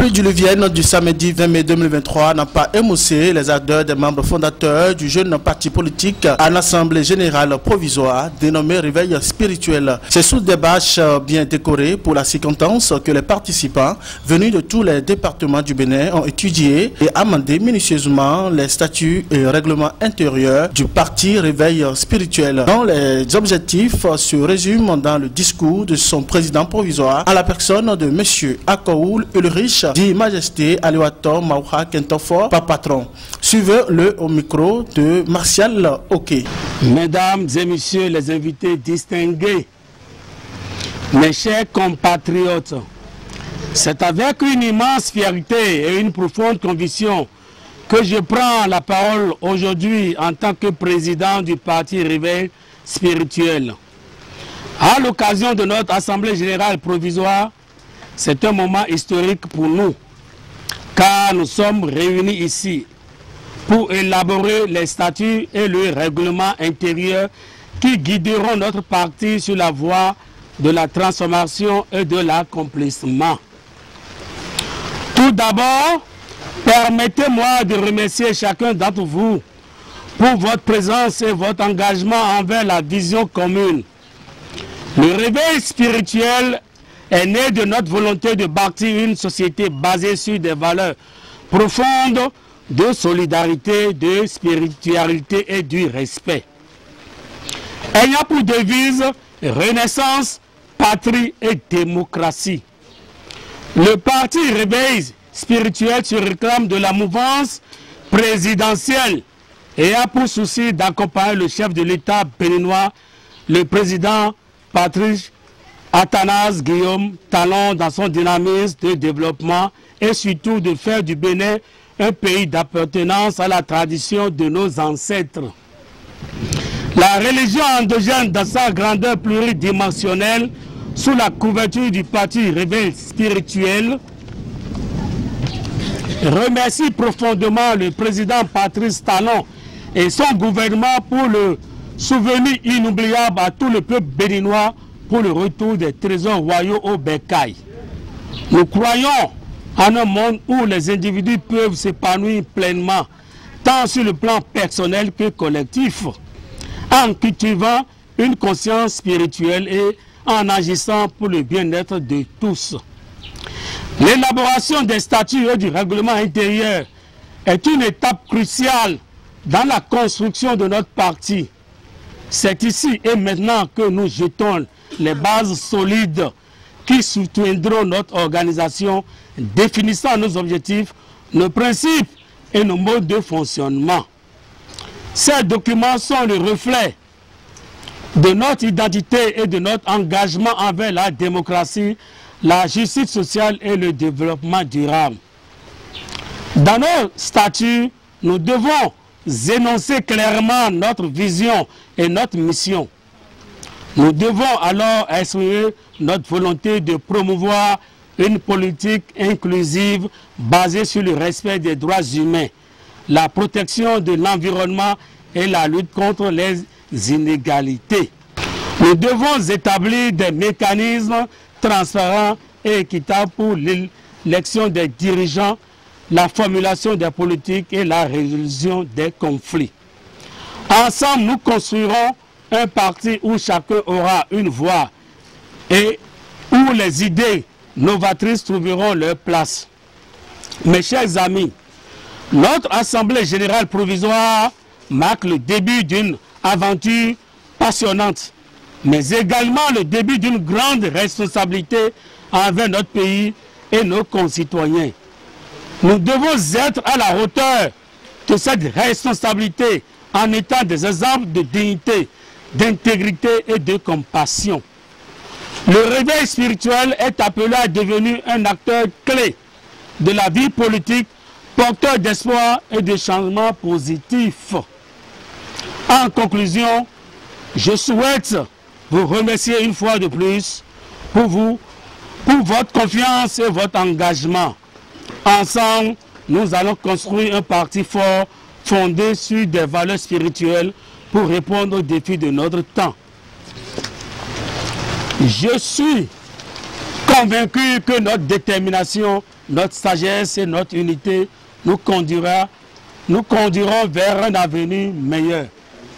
pluie diluvienne du samedi 20 mai 2023 n'a pas émoussé les ardeurs des membres fondateurs du jeune parti politique à l'Assemblée générale provisoire dénommée Réveil spirituel. C'est sous des bâches bien décorées pour la circonstance que les participants venus de tous les départements du Bénin ont étudié et amendé minutieusement les statuts et règlements intérieurs du parti Réveil spirituel, dont les objectifs se résument dans le discours de son président provisoire à la personne de M. Akoul Ulrich, dit Majesté Aliwato Mauha Kentofo, par patron. Suivez-le au micro de Martial Oké. Mesdames et messieurs les invités distingués, mes chers compatriotes, c'est avec une immense fierté et une profonde conviction que je prends la parole aujourd'hui en tant que président du parti Réveil spirituel. À l'occasion de notre Assemblée générale provisoire, c'est un moment historique pour nous, car nous sommes réunis ici pour élaborer les statuts et le règlement intérieur qui guideront notre parti sur la voie de la transformation et de l'accomplissement. Tout d'abord, permettez-moi de remercier chacun d'entre vous pour votre présence et votre engagement envers la vision commune. Le réveil spirituel est né de notre volonté de bâtir une société basée sur des valeurs profondes de solidarité, de spiritualité et du respect. Ayant pour devise Renaissance, patrie et démocratie. Le parti Réveil spirituel se réclame de la mouvance présidentielle et a pour souci d'accompagner le chef de l'État béninois, le président Patrice Athanase Guillaume Talon, dans son dynamisme de développement et surtout de faire du Bénin un pays d'appartenance à la tradition de nos ancêtres. La religion endogène dans sa grandeur pluridimensionnelle, sous la couverture du parti Réveil spirituel, remercie profondément le président Patrice Talon et son gouvernement pour le souvenir inoubliable à tout le peuple béninois pour le retour des trésors royaux au bercail. Nous croyons en un monde où les individus peuvent s'épanouir pleinement, tant sur le plan personnel que collectif, en cultivant une conscience spirituelle et en agissant pour le bien-être de tous. L'élaboration des statuts et du règlement intérieur est une étape cruciale dans la construction de notre parti. C'est ici et maintenant que nous jetons les bases solides qui soutiendront notre organisation, définissant nos objectifs, nos principes et nos modes de fonctionnement. Ces documents sont le reflet de notre identité et de notre engagement envers la démocratie, la justice sociale et le développement durable. Dans nos statuts, nous devons énoncer clairement notre vision et notre mission. Nous devons alors exprimer notre volonté de promouvoir une politique inclusive basée sur le respect des droits humains, la protection de l'environnement et la lutte contre les inégalités. Nous devons établir des mécanismes transparents et équitables pour l'élection des dirigeants, la formulation des politiques et la résolution des conflits. Ensemble, nous construirons un parti où chacun aura une voix et où les idées novatrices trouveront leur place. Mes chers amis, notre Assemblée générale provisoire marque le début d'une aventure passionnante, mais également le début d'une grande responsabilité envers notre pays et nos concitoyens. Nous devons être à la hauteur de cette responsabilité en étant des exemples de dignité, d'intégrité et de compassion. Le réveil spirituel est appelé à devenir un acteur clé de la vie politique, porteur d'espoir et de changements positifs. En conclusion, je souhaite vous remercier une fois de plus pour votre confiance et votre engagement. Ensemble, nous allons construire un parti fort fondé sur des valeurs spirituelles pour répondre aux défis de notre temps. Je suis convaincu que notre détermination notre sagesse et notre unité nous conduiront vers un avenir meilleur.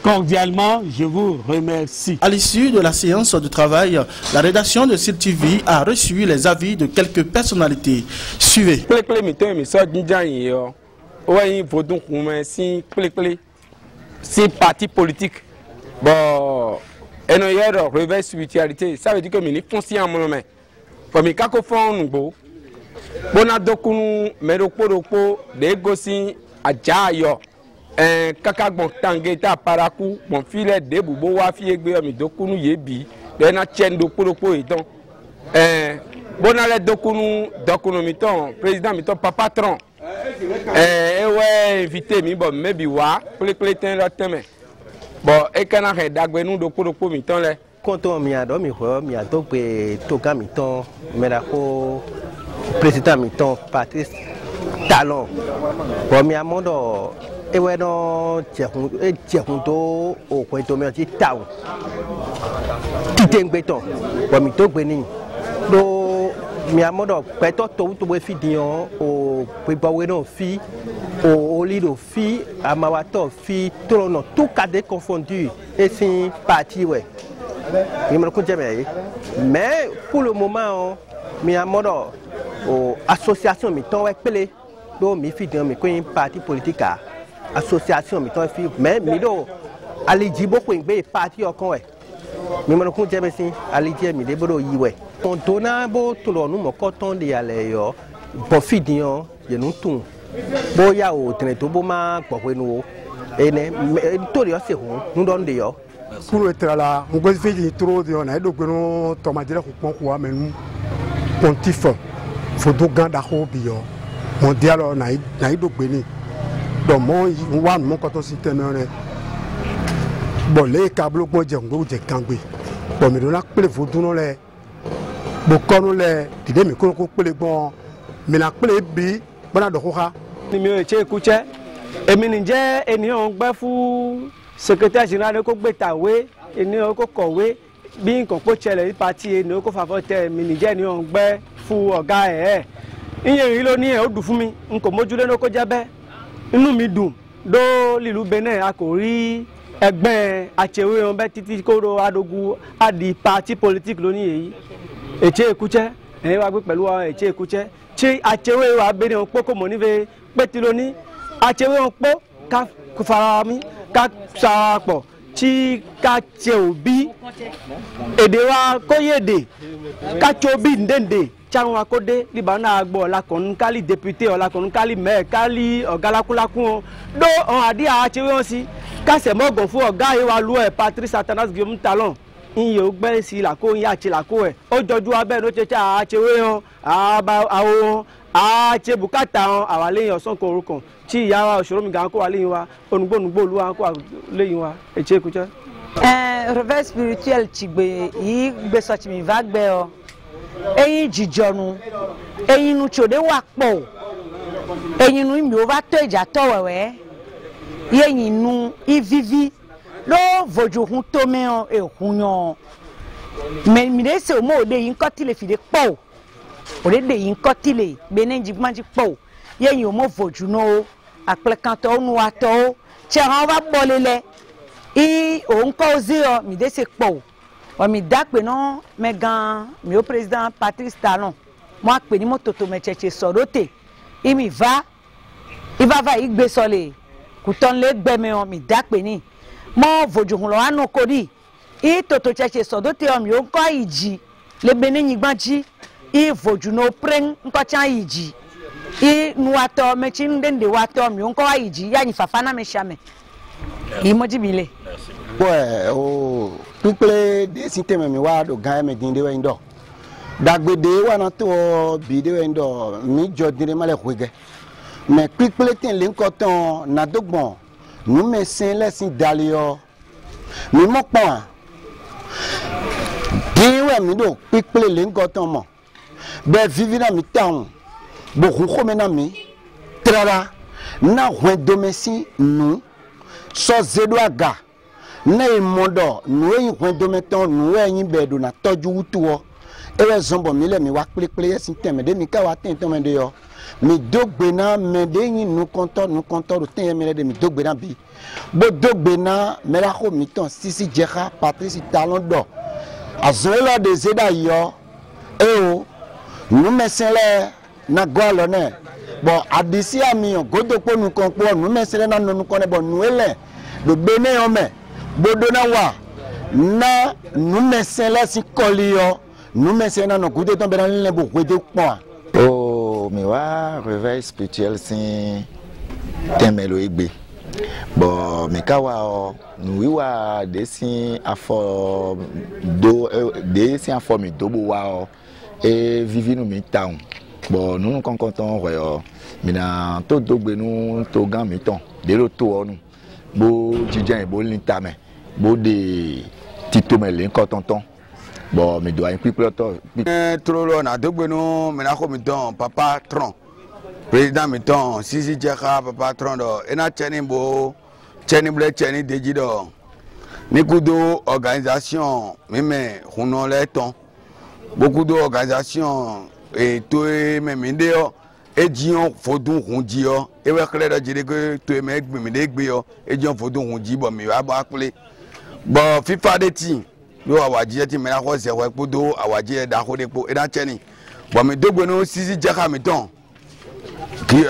Cordialement, je vous remercie. À l'issue de la séance de travail, la rédaction de Sud TV a reçu les avis de quelques personnalités. Suivez. Si parti politique, bon, et nous avons réveil spiritualité, ça veut dire que nous sommes conscients de nous. Comme nous avons fait, nous avons des gossi à Djayo, un kakabon tangeta paraku, mon filet de Boubo, Wafi, et Dokunu Yebi, de la chaîne de Polopo et donc, Bonale Dokunu, Dokunu Miton, président Miton, papa Tron. Ouais, invité, mais bon, maybe wa, pour les clétins là, bon, et quand on a d'agwe nous de pour miton là. Quand on m'y a dormi, m'y a donc toka miton, mais la président miton, Patrice Talon. Bon, m'y a mondo, et ouais non, tiens-on au coin de merci tao. Tiens béton, bon miton béni. Mi amodo peto to we fi dion o pebawe no fi o lido fi amawato fi trono tout cadre confondu et si parti ouais mi me ko jeme mais pour le moment mi amodo o association mi ton we pele do mi fi dion mi ko parti politique association mi ton fi mais mi do ali jibo ko ngbe parti o kon we mi me ko jeme si ali je mi de bodo yi we on donna beau tout le monde quand de aller pour finir il nous tout beau ya au train tout beau ma pour nous et ne tout le c'est nous donne des yo pour être là on peut faire trop de on a donc nous tomber là pour quoi mais nous pontif faut donc garder au bio mondial on a donc béni donc moi mon quand on s'était bon les câbles bon j'ai on j'ai kangbe bon mais là pour les photos non les bokonu le dide mi ko pele gbon mi na pele bi bana do koka ni mi o che kuche èmi ni je ènìyàn gbe fún secrétaire général ko gbe tawe ènìyàn ko kọ̀wé bí nǹkan ko chele ni parti ènìyàn ko favote mi ni je ènìyàn gbe fún ọ̀gá iye ri lo ni o dùn fún mi nko mojule no ko jebe inú mi dùn do lilu Benin a kò rí ẹgbẹ́ achewe on be títí ko ro adogun adi parti politique lóní èyí eche ekuche wa gbe pẹ̀lú eche ekuche chi achewe wa be ni onpo ko mo ni ve pe ti lo ni achewe onpo ka fara mi ka sarapo chi ka che obi èdè wa ko yede ka che obi ndende chaun wa ko de libana agbo la kon kali député o la kon kali maire kali ogalakulakun do on adi achewe on si ka se mogun fún ọ̀gá yi wa lu Patrice Atanas Guillaume Talon iye ogbe si la ko ya che la ko o joju abe no cheche a chewe hon awo a che bùkátà hon awale yan son ko orúkọ tí ìyá wa osoro mi gan ko wale yin wa onugbonugbo oluwa ko le yin wa eche kuche réveil spirituel chigbe yi gbe so chi mi va gbe o eyin jijonu eyin nu chode wa po eyin nu mi o va to ìjà to wewe yeyin nu ivivi lo vojo hun to me on e hunyan me mi de se o mo de yin ko ti le fi de po o de yin ko ti le Benin ji ma ji po yeyin o mo voju no aple kan to nu wa to che ran wa bo lele i o nko zero mi de se po o mi da pe no me gan mi o président Patrice Talon mo a pe ni moto to me cheche sorote i mi va igbe sole kuton le gbe me on mi da pe ni mo vojuhun lo anu kodi i toto cheche sodote o mi o nko iji le Benin yigbanji i voju no pren nko chan iji i nuwato me chindende wato mi o nko iji ya ni fafana me shame i mojibile o piple de système mi wa do gan me dinde we ndo dagbede wa na to bi de we ndo mi jodire male kwege mais piple ten le nko ton na dogbon nous me sen lesin dalio mi mo pon diwe mi do piple le nko ton mo be vivi na mi town bo ko me na mi trara na hwen domesi nu so zedoaga na imodo nu yin hwen dometon nu yin bedo na toju wutuo ewe zombo mi le mi wa kple si teme de mi ka wa ten tome de yo mi dogbe na me de yin nu kontor do ten me de mi dogbe na bi bo dogbe na me la ko mi ton sisi jeha Patrice Talon do azola de zeda yo o nu mesele na golo ne bo adisi ami o godo po nu kon po nu mesele na nu kon ne bo nu ele do gbe ne yo me bodo na wa na nu mesele si koli yo nu mesele na no godo ton be na le bo kwede pon oh mi wa réveil spirituel si temelo igbe bo mi ka wa o nu wiwa de si afo mi do bo wa o e vivi nu mi town bon nous concontons mina to dogbe nu to gan mi ton de lo to onu bo jijan bo lintame bo de tito me le nkan tonton bon mi do ayin pipe to trop lo na dogbe nu mina ko mi don papa tron président mi ton sisi jeka papa tron do ena cheni bo cheni ble cheni deji do ni kudo organisation meme huno le ton beaucoup d'organisations et tout même ndeo et dion fodun hunji yo e we kle do jide ko to me gbe mi de gbe yo e dion fodun hunji bo mi wa ba kle bo FIFA de ti lo awaji ti me na ko se we podo awaji da ko de po e da cheni bo mi dogbe no sisi jaka mi ton qui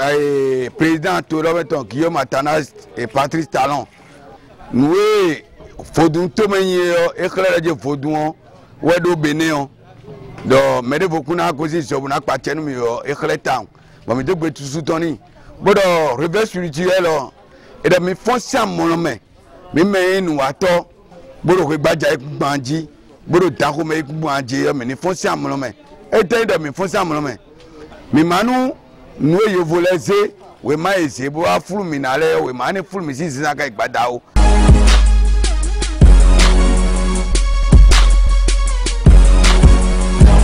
président to lo meton qui yo Matanas et Patrice Talon nous fodun to me yo e kle do fodun we do Benin do mede bokuna kosi so na pa chenu mi yo ekle town bo mi dogbe tusu toni bodo réveil spirituel e de mi fonction mon me mi me nu ato bodo ko gbaja iku gbanji bodo dako me iku gbanji yo mi ni fonction mon me e te de mi fonction mon me mi manu nu e yo voleze we ma ese bo afulu mi na le we ma ni fulu mi si ka igbada o